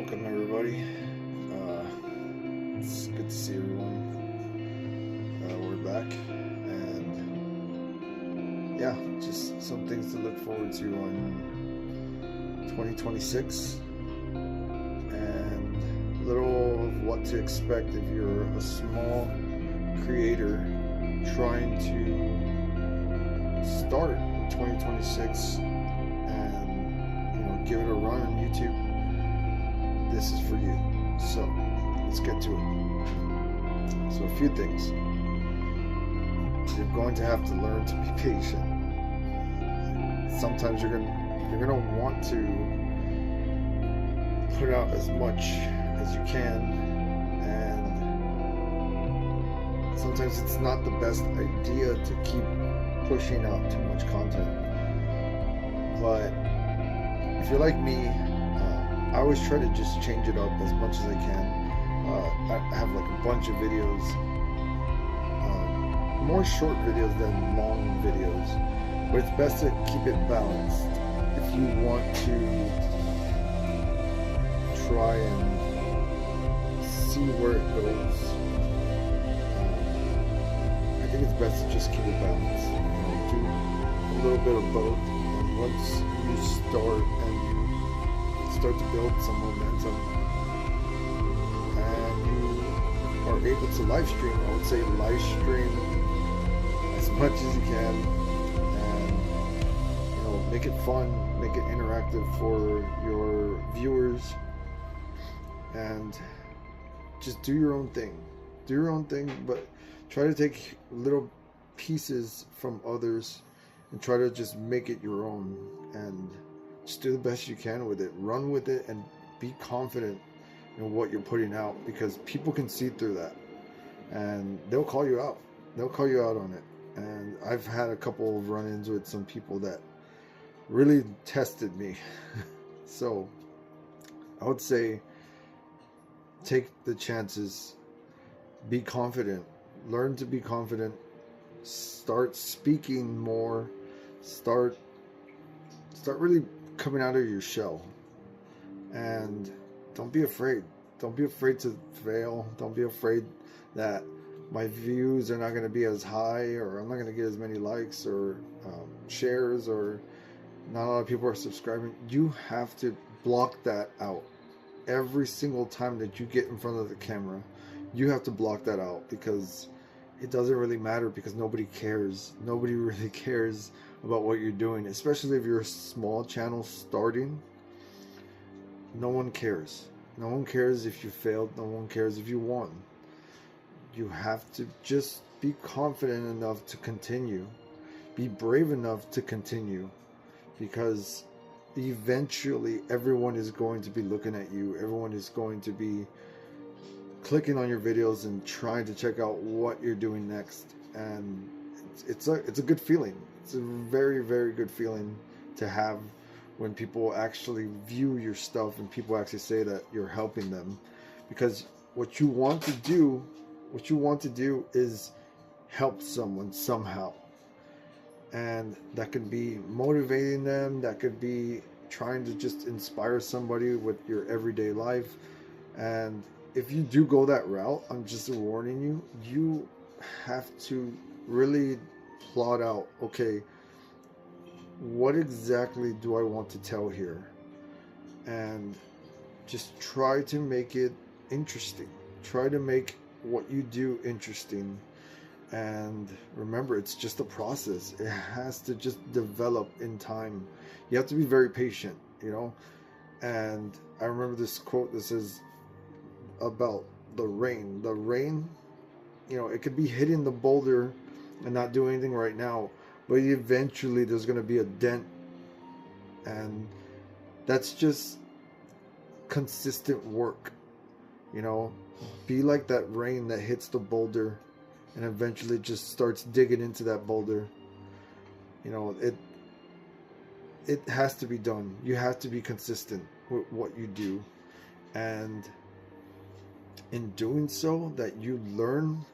Welcome everybody. It's good to see everyone. We're back, and yeah, just some things to look forward to on 2026, and a little of what to expect if you're a small creator trying to start in 2026 and give it a run on YouTube. This is for you. So let's get to it. So a few things. You're going to have to learn to be patient. Sometimes you're gonna want to put out as much as you can, and sometimes it's not the best idea to keep pushing out too much content. But if you're like me, I always try to just change it up as much as I can. I have like a bunch of videos, more short videos than long videos, but it's best to keep it balanced if you want to try and see where it goes. I think it's best to just keep it balanced. Do a little bit of both, and once you start to build some momentum and you are able to live stream, I would say live stream as much as you can, and make it fun, make it interactive for your viewers, and just do your own thing, but try to take little pieces from others and try to just make it your own, and just do the best you can with it. Run with it and be confident in what you're putting out, because people can see through that and they'll call you out. They'll call you out on it. And I've had a couple of run-ins with some people that really tested me. So I would say take the chances, be confident, learn to be confident, start speaking more, start really coming out of your shell, and don't be afraid to fail. Don't be afraid that my views are not going to be as high, or I'm not going to get as many likes or shares, or not a lot of people are subscribing. You have to block that out. Every single time that you get in front of the camera, you have to block that out, because it doesn't really matter, because nobody cares. Nobody really cares about what you're doing, especially if you're a small channel starting. No one cares. No one cares if you failed. No one cares if you won. You have to just be confident enough to continue. Be brave enough to continue, because eventually everyone is going to be looking at you. Everyone is going to be clicking on your videos and trying to check out what you're doing next, and it's a good feeling. It's a very, very good feeling to have when people actually view your stuff and people actually say that you're helping them, because what you want to do is help someone somehow, and that could be motivating them, that could be trying to just inspire somebody with your everyday life. And if you do go that route, I'm just warning you, you have to really plot out, okay, what exactly do I want to tell here? And just try to make it interesting. Try to make what you do interesting. And remember, it's just a process. It has to just develop in time. You have to be very patient, And I remember this quote that says about the rain. The rain, it could be hitting the boulder and not doing anything right now, but eventually there's going to be a dent, and that's just consistent work. Be like that rain that hits the boulder and eventually just starts digging into that boulder. It has to be done. You have to be consistent with what you do, and in doing so, that you learn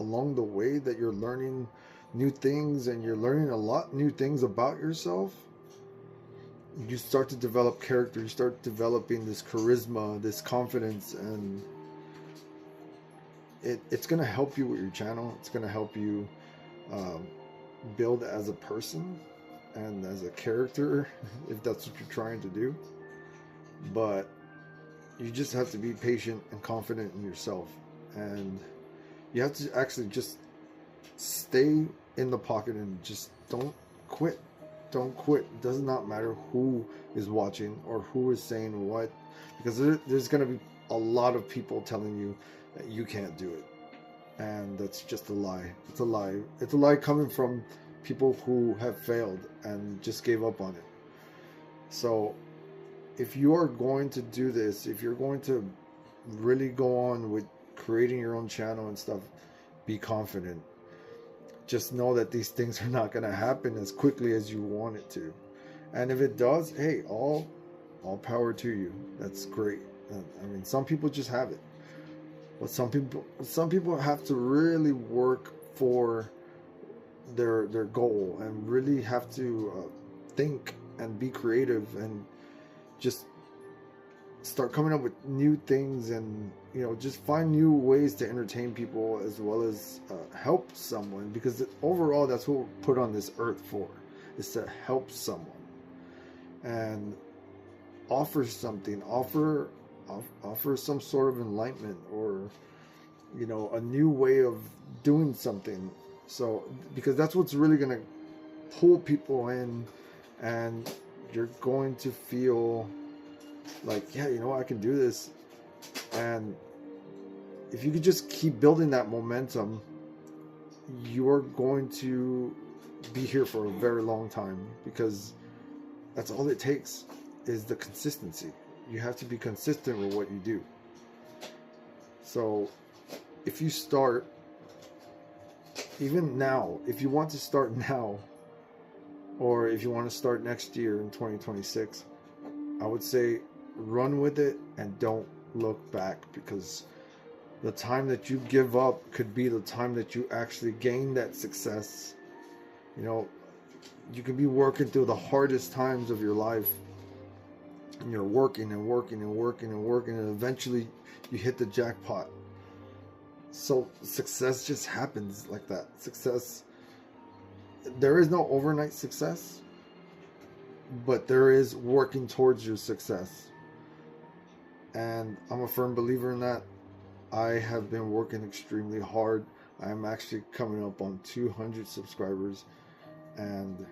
along the way, that you're learning new things, and you're learning a lot new things about yourself. you start to develop character, you start developing this charisma, this confidence, and it's going to help you with your channel. It's going to help you um, build as a person and as a character, if that's what you're trying to do. But you just have to be patient and confident in yourself, and you have to actually just stay in the pocket and just don't quit. Don't quit. It does not matter who is watching or who is saying what, because there's going to be a lot of people telling you that you can't do it, and that's just a lie. It's a lie. It's a lie coming from people who have failed and just gave up on it. So if you are going to do this, if you're going to really go on with creating your own channel and stuff, be confident. Just know that these things are not going to happen as quickly as you want it to. And if it does, hey, all power to you. That's great. I mean, some people just have it. But some people have to really work for their goal, and really have to think and be creative, and just start coming up with new things, and just find new ways to entertain people, as well as help someone, because overall that's what we're put on this earth for, is to help someone and offer something, offer some sort of enlightenment, or a new way of doing something. So because that's what's really going to pull people in, and you're going to feel like, yeah, I can do this. And if you could just keep building that momentum, you're going to be here for a very long time, because that's all it takes, is the consistency. You have to be consistent with what you do. So if you start, even now, if you want to start now, or if you want to start next year in 2026, I would say run with it and don't look back, because the time that you give up could be the time that you actually gain that success. You can be working through the hardest times of your life, and you're working and working and working and working, and eventually you hit the jackpot. So success just happens like that. Success, there is no overnight success, but there is working towards your success. And I'm a firm believer in that. I have been working extremely hard. I'm actually coming up on 200 subscribers, and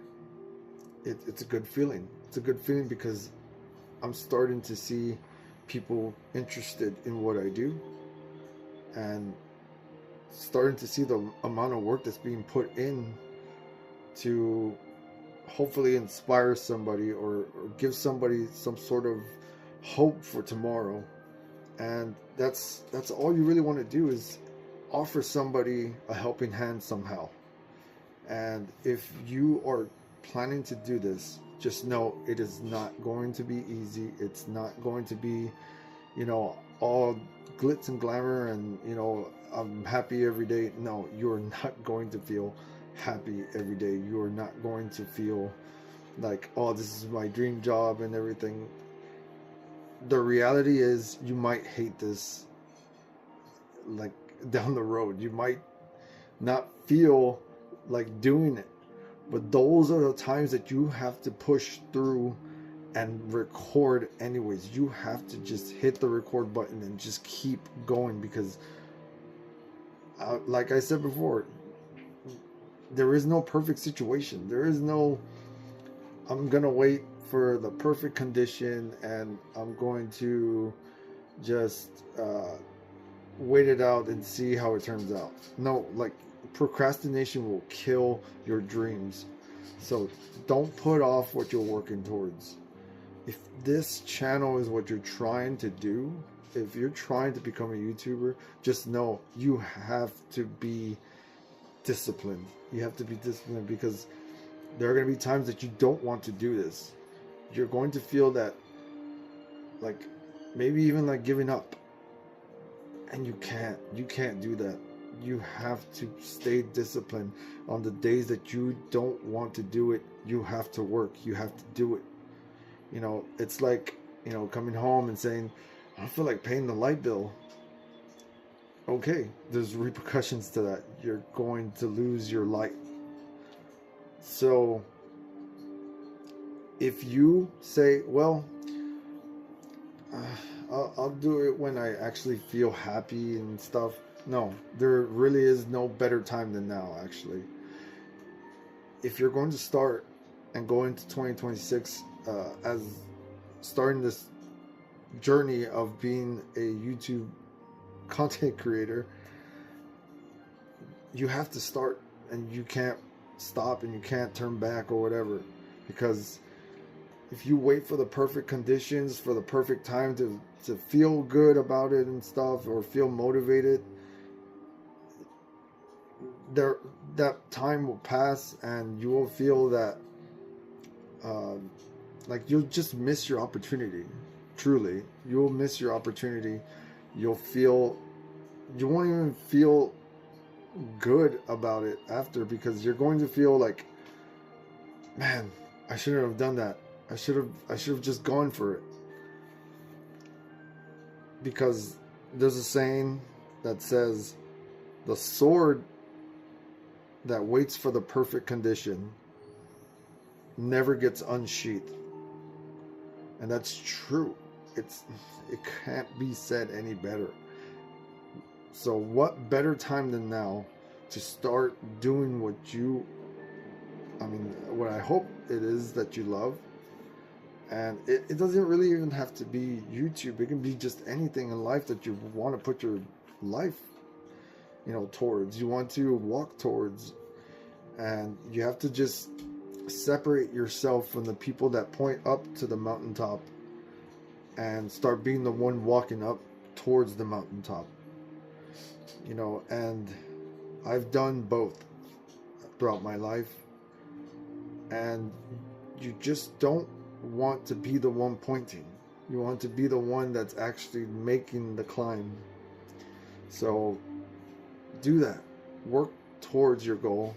it's a good feeling. It's a good feeling because I'm starting to see people interested in what I do, and starting to see the amount of work that's being put in to hopefully inspire somebody, or give somebody some sort of hope for tomorrow. And that's all you really want to do, is offer somebody a helping hand somehow. And if you are planning to do this, just know it is not going to be easy. It's not going to be all glitz and glamour and I'm happy every day. No, you're not going to feel happy every day. You're not going to feel like, oh, this is my dream job and everything. The reality is, you might hate this like down the road. You might not feel like doing it, but those are the times that you have to push through and record anyways. You have to just hit the record button and just keep going, because like I said before, there is no perfect situation. There is no, I'm gonna wait for the perfect condition and I'm going to just wait it out and see how it turns out. No, like, procrastination will kill your dreams. So don't put off what you're working towards. If this channel is what you're trying to do, if you're trying to become a YouTuber, just know you have to be disciplined. You have to be disciplined, because there are going to be times that you don't want to do this. You're going to feel that, like, maybe even like giving up, and you can't do that. You have to stay disciplined. On the days that you don't want to do it, you have to work. You have to do it. You know, it's like, you know, coming home and saying, I don't feel like paying the light bill. Okay, there's repercussions to that. You're going to lose your light. So if you say, well, I'll do it when I actually feel happy and stuff. No, there really is no better time than now, actually. If you're going to start and go into 2026 as starting this journey of being a YouTube content creator, you have to start, and you can't stop, and you can't turn back or whatever, because if you wait for the perfect conditions, for the perfect time to feel good about it and stuff, or feel motivated, that time will pass, and you will feel that like you'll just miss your opportunity. Truly, you'll miss your opportunity. You won't even feel good about it after, because you're going to feel like, man, I shouldn't have done that. I should have just gone for it. Because there's a saying that says, the sword that waits for the perfect condition never gets unsheathed. And that's true. It can't be said any better. So what better time than now to start doing what I hope it is that you love. And it doesn't really even have to be YouTube. It can be just anything in life that you want to put your life, you know, towards. You want to walk towards. And you have to just separate yourself from the people that point up to the mountaintop and start being the one walking up towards the mountaintop. You know, and I've done both throughout my life. And you just don't want to be the one pointing. You want to be the one that's actually making the climb. So do that. Work towards your goal.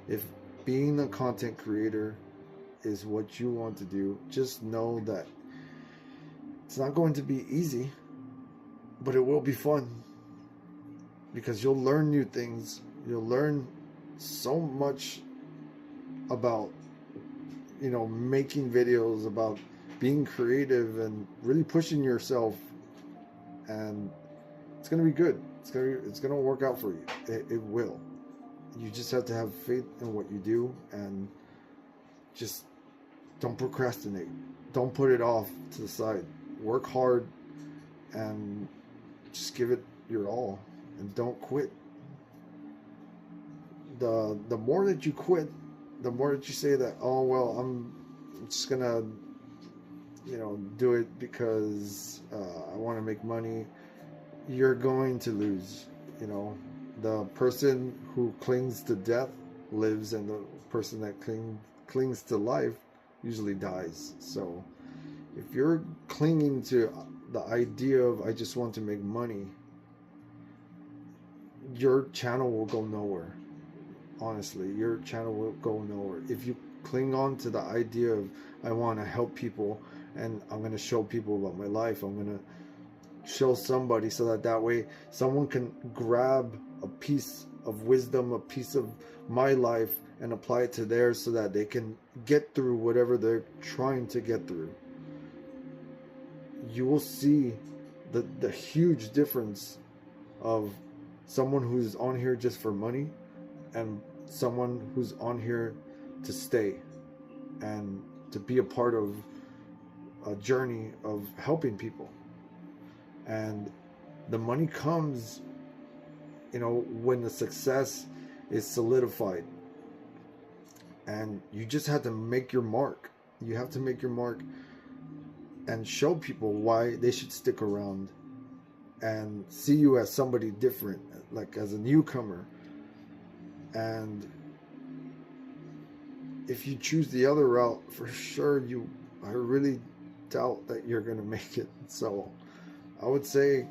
If being a content creator is what you want to do, just know that it's not going to be easy, but it will be fun, because you'll learn new things. You'll learn so much about, you know, making videos, about being creative and really pushing yourself, and it's gonna be good. It's gonna work out for you. It will. You just have to have faith in what you do, and just don't procrastinate. Don't put it off to the side. Work hard and just give it your all, and don't quit. The more that you quit, the more that you say that, oh well, I'm just gonna, you know, do it because I want to make money, you're going to lose. You know, the person who clings to death lives, and the person that clings to life usually dies. So if you're clinging to the idea of, I just want to make money, your channel will go nowhere. Honestly, your channel will go nowhere. If you cling on to the idea of, I want to help people, and I'm going to show people about my life, I'm going to show somebody, so that way someone can grab a piece of wisdom, a piece of my life, and apply it to theirs, so that they can get through whatever they're trying to get through. You will see the huge difference of someone who's on here just for money, and someone who's on here to stay and to be a part of a journey of helping people. And the money comes, you know, when the success is solidified, and you just have to make your mark. You have to make your mark and show people why they should stick around and see you as somebody different, like as a newcomer. And if you choose the other route, for sure, I really doubt that you're going to make it. So I would say,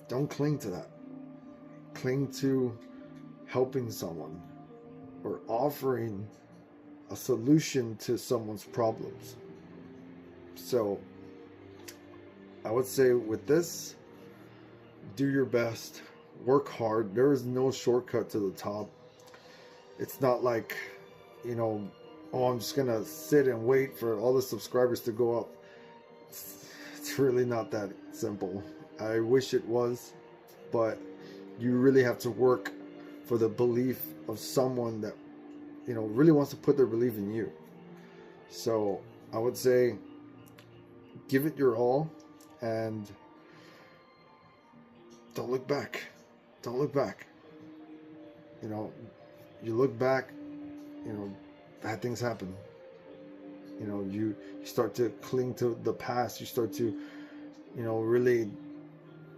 don't cling to that. Cling to helping someone, or offering a solution to someone's problems. So I would say with this, do your best, work hard. There is no shortcut to the top. It's not like, you know, oh, I'm just gonna sit and wait for all the subscribers to go up. It's really not that simple. I wish it was, but you really have to work for the belief of someone that, you know, really wants to put their belief in you. So I would say give it your all and don't look back. Don't look back. You know, you look back, you know, bad things happen. You know, you start to cling to the past. You start to, you know, really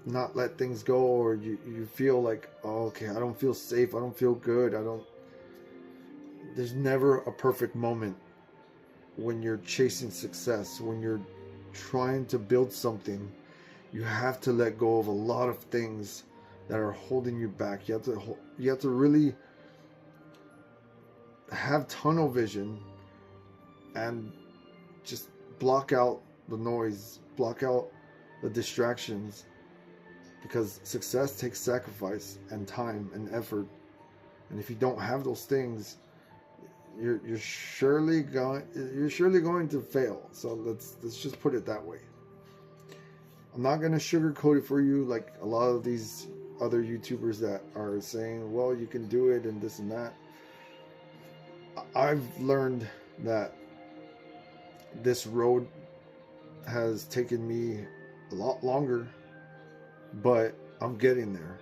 not let things go, or you feel like, oh, okay, I don't feel safe. I don't feel good. There's never a perfect moment when you're chasing success, when you're trying to build something. You have to let go of a lot of things that are holding you back. You have to really have tunnel vision and just block out the noise, block out the distractions, because success takes sacrifice and time and effort. And if you don't have those things, you're surely going to fail. So let's just put it that way. I'm not going to sugarcoat it for you like a lot of these other YouTubers that are saying, well, you can do it and this and that. I've learned that this road has taken me a lot longer, but I'm getting there,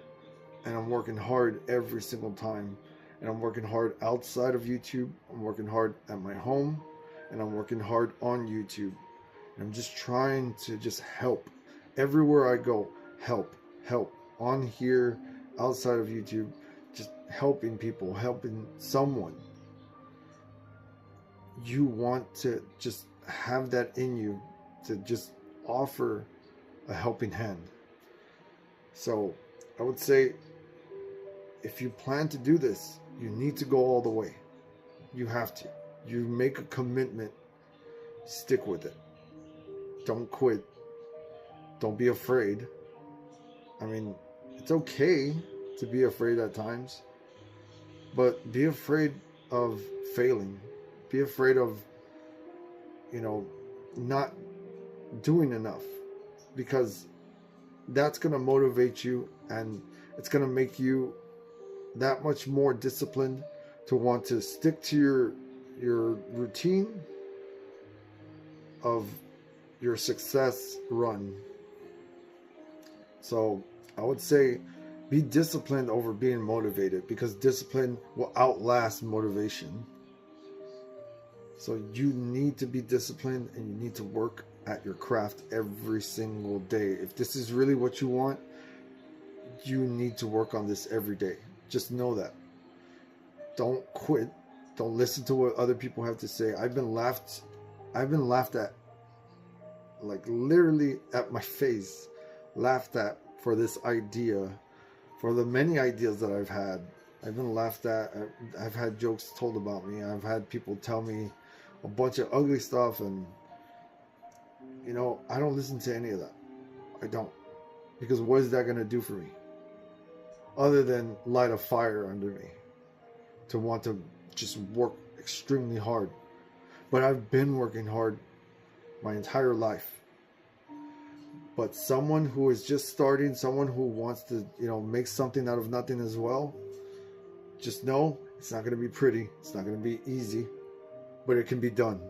and I'm working hard every single time, and I'm working hard outside of YouTube. I'm working hard at my home, and I'm working hard on YouTube, and I'm just trying to just help everywhere I go. Help on here, outside of YouTube, just helping people, helping someone. You want to just have that in you, to just offer a helping hand. So I would say, if you plan to do this, you need to go all the way. You have to. You make a commitment, stick with it. Don't quit. Don't be afraid. I mean, it's okay to be afraid at times, but be afraid of failing. Be afraid of, you know, not doing enough, because that's going to motivate you, and it's going to make you that much more disciplined to want to stick to your routine of your success run. So I would say be disciplined over being motivated, because discipline will outlast motivation. So you need to be disciplined, and you need to work at your craft every single day. If this is really what you want, you need to work on this every day. Just know that. Don't quit. Don't listen to what other people have to say. I've been laughed at, like literally at my face, laughed at for this idea, for the many ideas that I've had. I've been laughed at. I've had jokes told about me. I've had people tell me a bunch of ugly stuff, and you know, I don't listen to any of that. I don't. Because what is that going to do for me? Other than light a fire under me to want to just work extremely hard. But I've been working hard my entire life. But someone who is just starting, someone who wants to, you know, make something out of nothing as well, just know it's not going to be pretty. It's not going to be easy, but it can be done.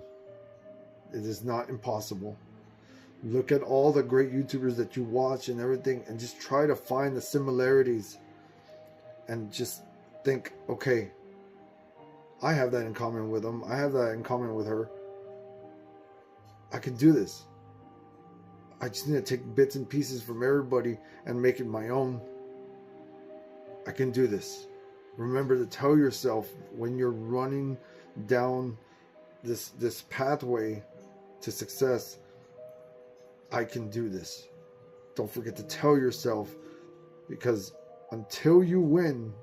It is not impossible. Look at all the great YouTubers that you watch and everything, and just try to find the similarities, and just think, okay, I have that in common with them. I have that in common with her. I can do this. I just need to take bits and pieces from everybody and make it my own. I can do this. Remember to tell yourself when you're running down this pathway to success, I can do this. Don't forget to tell yourself, because until you win,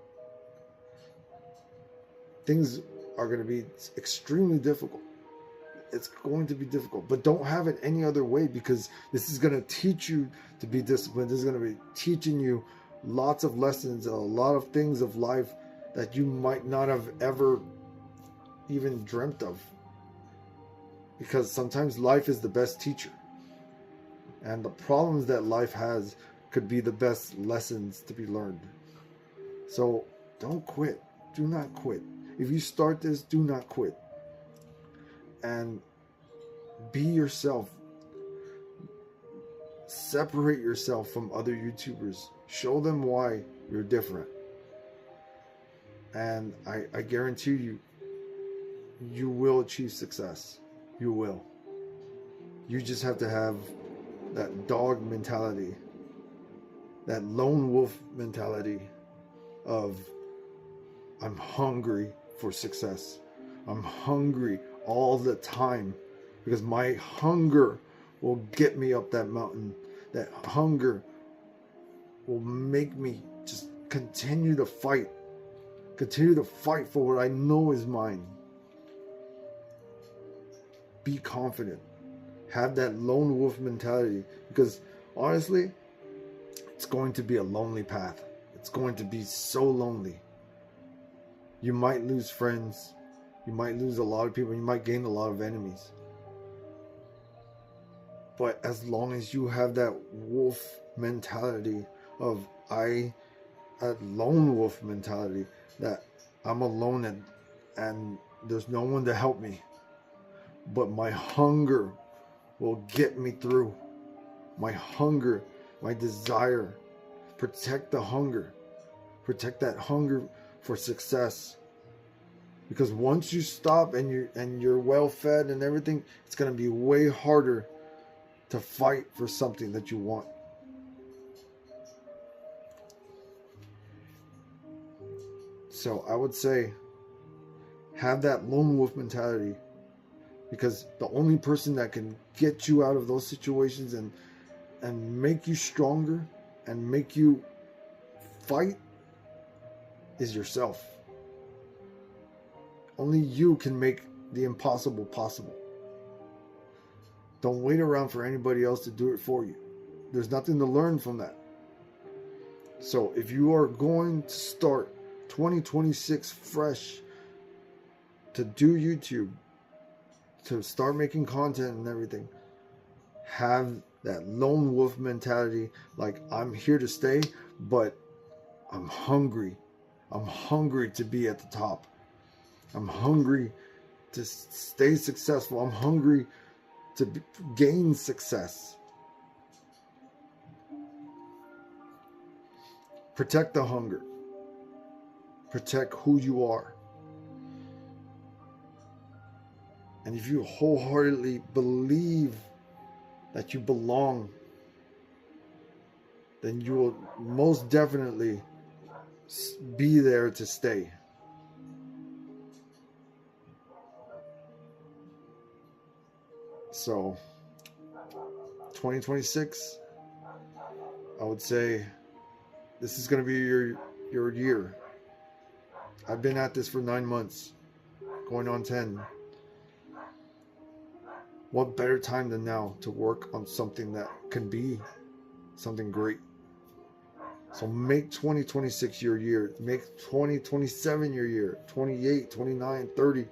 things are going to be extremely difficult. It's going to be difficult, but don't have it any other way, because this is going to teach you to be disciplined. This is going to be teaching you lots of lessons, a lot of things of life that you might not have ever even dreamt of. Because sometimes life is the best teacher. And the problems that life has could be the best lessons to be learned. So don't quit. Do not quit. If you start this, do not quit. And be yourself. Separate yourself from other YouTubers. Show them why you're different. And I guarantee you, you will achieve success. You will. You just have to have that dog mentality, that lone wolf mentality of, I'm hungry for success. I'm hungry all the time, because my hunger will get me up that mountain. That hunger will make me just continue to fight. Continue to fight for what I know is mine. Be confident. Have that lone wolf mentality, because honestly, it's going to be a lonely path. It's going to be so lonely. You might lose friends. You might lose a lot of people. You might gain a lot of enemies. But as long as you have that wolf mentality of a lone wolf mentality, that I'm alone and there's no one to help me, but my hunger will get me through. My hunger, my desire. Protect the hunger. Protect that hunger for success. Because once you stop and you're well fed and everything, it's going to be way harder to fight for something that you want. So I would say, have that lone wolf mentality, because the only person that can get you out of those situations and make you stronger and make you fight is yourself. Only you can make the impossible possible. Don't wait around for anybody else to do it for you. There's nothing to learn from that. So if you are going to start 2026 fresh, to do YouTube, to start making content and everything, have that lone wolf mentality, like, I'm here to stay, but I'm hungry. I'm hungry to be at the top. I'm hungry to stay successful. I'm hungry to gain success. Protect the hunger. Protect who you are. And if you wholeheartedly believe that you belong, then you will most definitely be there to stay. So 2026, I would say this is going to be your year. I've been at this for 9 months, going on 10. What better time than now to work on something that can be something great? So make 2026 your year. Make 2027 your year. 28, 29, 30.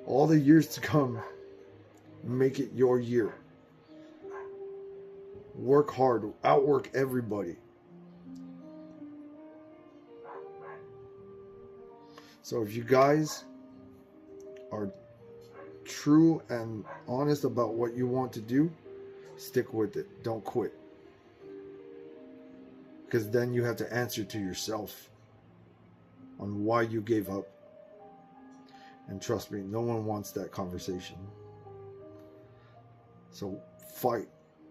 All the years to come, make it your year. Work hard. Outwork everybody. So if you guys are true and honest about what you want to do, stick with it. Don't quit. Because then you have to answer to yourself on why you gave up. And trust me, no one wants that conversation. So fight.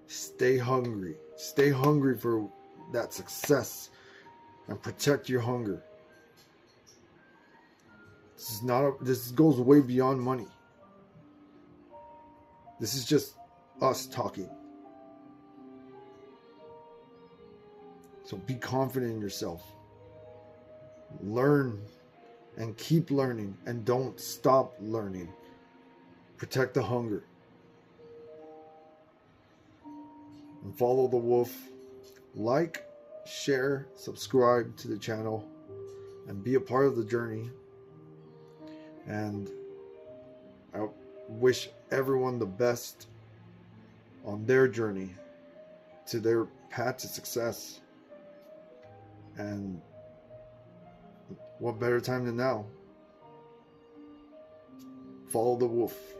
Stay hungry. Stay hungry for that success. And protect your hunger. This goes way beyond money. This is just us talking. So be confident in yourself. Learn and keep learning, and don't stop learning. protect the hunger, and follow the wolf. Like, share, subscribe to the channel, and be a part of the journey. And I wish everyone the best on their journey to their path to success. And what better time than now? Follow the wolf.